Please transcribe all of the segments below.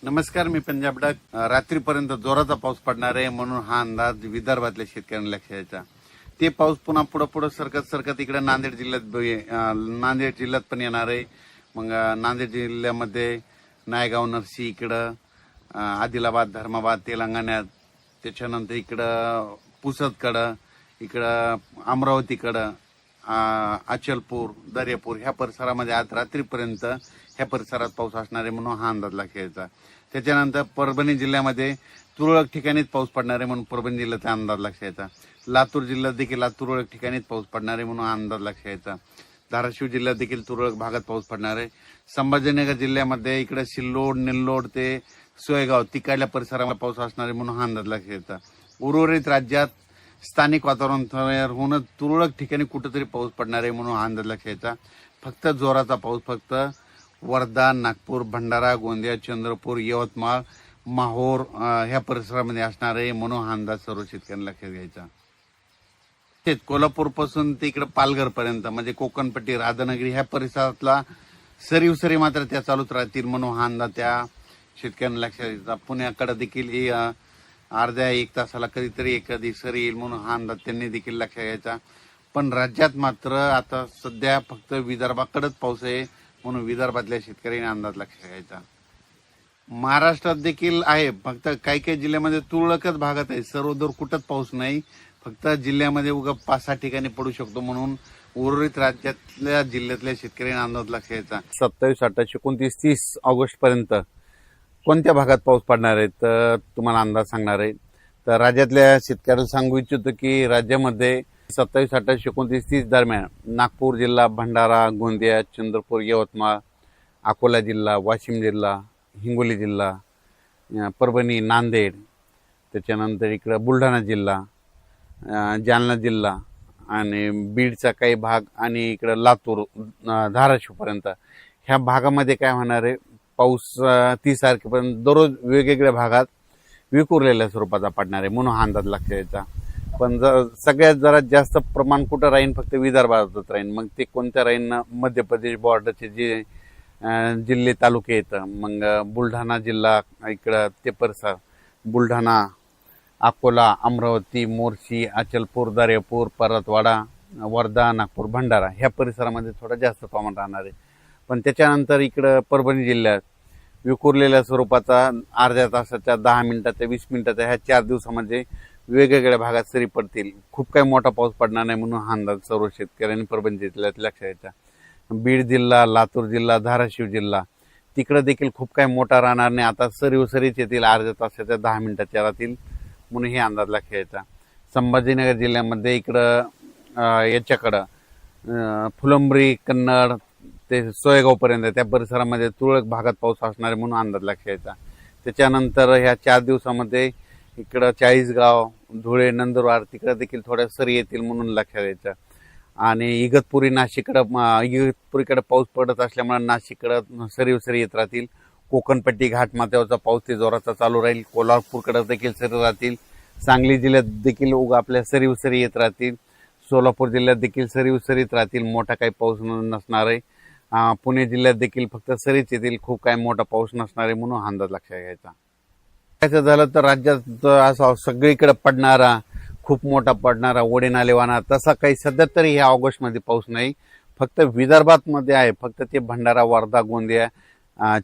नमस्कार, मी पंजाब डक. रात्रीपर्यंत जोराचा पाऊस पडणार आहे म्हणून हा अंदाज विदर्भातल्या शेतकऱ्यांना लक्षात यायचा. ते पाऊस पुन्हा पुढे सरकत इकडे नांदेड जिल्ह्यात पण येणार आहे. मग नांदेड जिल्ह्यामध्ये नायगाव, नरसी इकडं, आदिलाबाद, धर्माबाद तेलंगणात, त्याच्यानंतर इकडं पुसदकडं, इकडं अमरावतीकडं, अचलपूर, दर्यापूर ह्या परिसरामध्ये आज रात्रीपर्यंत ह्या परिसरात पाऊस असणार आहे म्हणून हा अंदाज लक्षात यायचा. त्याच्यानंतर परभणी जिल्ह्यामध्ये तुरळक ठिकाणीच पाऊस पडणार आहे म्हणून परभणी जिल्ह्याचा अंदाज लक्षात यायचा. लातूर जिल्ह्यात देखील तुरळक ठिकाणीच पाऊस पडणार आहे म्हणून हा अंदाज लक्षात यायचा. धाराशिव जिल्ह्यात देखील तुरळक भागात पाऊस पडणार आहे. संभाजीनगर जिल्ह्यामध्ये इकडे सिल्लोड, निल्लोड ते सोयगाव तिकडल्या परिसरामध्ये पाऊस असणार आहे म्हणून हा अंदाज लक्षात यायचा. उर्वरित राज्यात स्थानिक वातावरण तयार होऊन तुरळक ठिकाणी कुठेतरी पाऊस पडणार आहे म्हणून हा अंदाज लक्षात यायचा. फक्त जोराचा पाऊस फक्त वर्धा, नागपूर, भंडारा, गोंदिया, चंद्रपूर, यवतमाळ, माहोर ह्या परिसरामध्ये असणार आहे म्हणून हा अंदाज सर्व शेतकऱ्यांना लक्षात घ्यायचा. कोल्हापूर पासून ते इकडे पालघर पर्यंत म्हणजे कोकणपट्टी, राधानगरी ह्या परिसरातला सरी मात्र त्या चालूच राहतील म्हणून हा अंदाज त्या शेतकऱ्यांना लक्षात घ्यायचा. पुण्याकडे देखील अर्ध्या एक तासाला कधीतरी एखादी सरी येईल म्हणून हा अंदाज त्यांनी देखील लक्षात घ्यायचा. पण राज्यात मात्र आता सध्या फक्त विदर्भाकडेच पाऊस आहे म्हणून विदर्भातल्या शेतकऱ्यांनी अंदाज लक्षात घ्यायचा. महाराष्ट्रात देखील आहे, फक्त काही काही जिल्ह्यामध्ये तुरळकच भागात आहे, सर्वदूर कुठंच पाऊस नाही. फक्त जिल्ह्यामध्ये उगा 5-6 ठिकाणी पडू शकतो म्हणून उर्वरित राज्यातल्या जिल्ह्यातल्या शेतकऱ्यांनी अंदाज लक्षात घ्यायचा. 27, 28, 29, 30 ऑगस्ट पर्यंत कोणत्या भागात पाऊस पडणार आहे तर तुम्हाला अंदाज सांगणार आहे. तर राज्यातल्या शेतकऱ्याला सांगू इच्छितो की राज्यामध्ये 27, 28, 29, 30 दरम्यान नागपूर जिल्हा, भंडारा, गोंदिया, चंद्रपूर, यवतमाळ, अकोला जिल्हा, वाशिम जिल्हा, हिंगोली जिल्हा, परभणी, नांदेड, त्याच्यानंतर इकडं बुलढाणा जिल्हा, जालना जिल्हा आणि बीडचा काही भाग आणि इकडं लातूर, धाराशिवपर्यंत ह्या भागामध्ये काय होणार आहे पाऊस 30 तारखेपर्यंत दररोज वेगवेगळ्या भागात विखुरलेल्या स्वरूपाचा पडणार आहे म्हणून हा अंदाज लक्षात यायचा. पण सगळ्यात जरा जास्त प्रमाण कुठं राहीन फक्त विदर्भातच राहीन. मग ते कोणत्या राहीन मध्य प्रदेश बॉर्डरचे जे जिल्हे तालुके येतं, मग बुलढाणा जिल्हा इकडं ते परिसर, बुलढाणा, अकोला, अमरावती, मोर्शी, अचलपूर, दर्यापूर, परतवाडा, वर्धा, नागपूर, भंडारा ह्या परिसरामध्ये थोडं जास्त प्रमाण राहणार आहे. पण त्याच्यानंतर इकडं परभणी जिल्ह्यात विखुरलेल्या स्वरूपाचा अर्ध्या तासाच्या, 10 मिनिटाच्या, 20 मिनिटाच्या ह्या 4 दिवसामध्ये वेगवेगळ्या भागात सरी पडतील. खूप काही मोठा पाऊस पडणार नाही म्हणून हा अंदाज सर्व शेतकऱ्यांनी परभणी जिल्ह्यात लक्षात घ्यायचा. बीड जिल्हा, लातूर जिल्हा, धाराशिव जिल्हा तिकडे देखील खूप काही मोठा राहणार नाही. आता सरीच येतील, अर्ध्या तासाच्या, 10 मिनिटाच्या राहतील म्हणून हे अंदाज लक्षात घ्यायचा. संभाजीनगर जिल्ह्यामध्ये इकडं याच्याकडं फुलंब्री, कन्नड ते सोयगाव पर्यंत त्या परिसरामध्ये तुरळक भागात पाऊस असणार आहे म्हणून अंदाज लक्षात घ्यायचा. त्याच्यानंतर ह्या 4 दिवसामध्ये इकडं चाळीसगाव, धुळे, नंदुरबार तिकडे देखील थोड्या सरी येतील म्हणून लक्षात घ्यायचं. आणि इगतपुरीकडे पाऊस पडत असल्यामुळे नाशिककडं सरी येत राहतील. कोकणपट्टी, घाटमाथ्यावरचा पाऊस ते जोराचा चालू राहील. कोल्हापूरकडे देखील सरी राहतील. सांगली जिल्ह्यात देखील आपल्या सरी येत राहतील. सोलापूर जिल्ह्यात देखील सरीत राहतील, मोठा काही पाऊस नसणार आहे. पुणे जिल्ह्यात देखील फक्त सरीच येतील, खूप काही मोठा पाऊस नसणार आहे म्हणून हा अंदाज लक्षात घ्यायचा. काय झालं तर राज्यात असा सगळीकडे पडणारा, खूप मोठा पडणारा, ओढे नाले वाहणार तसा काही सध्या तरी ह्या ऑगस्टमध्ये पाऊस नाही. फक्त विदर्भात मध्ये आहे, फक्त ते भंडारा, वर्धा, गोंदिया,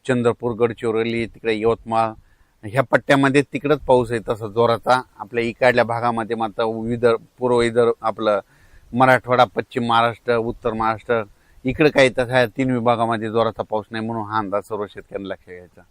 चंद्रपूर, गडचिरोली, तिकडे यवतमाळ ह्या पट्ट्यामध्ये तिकडंच पाऊस आहे तसा जोराचा. आपल्या इकडल्या भागामध्ये मात्र पूर्व आपलं मराठवाडा, पश्चिम महाराष्ट्र, उत्तर महाराष्ट्र इकडे काही तसा 3 विभागामध्ये जोराचा पाऊस नाही म्हणून हा अंदाज सर्व शेतकऱ्यांना लक्षात घ्यायचा.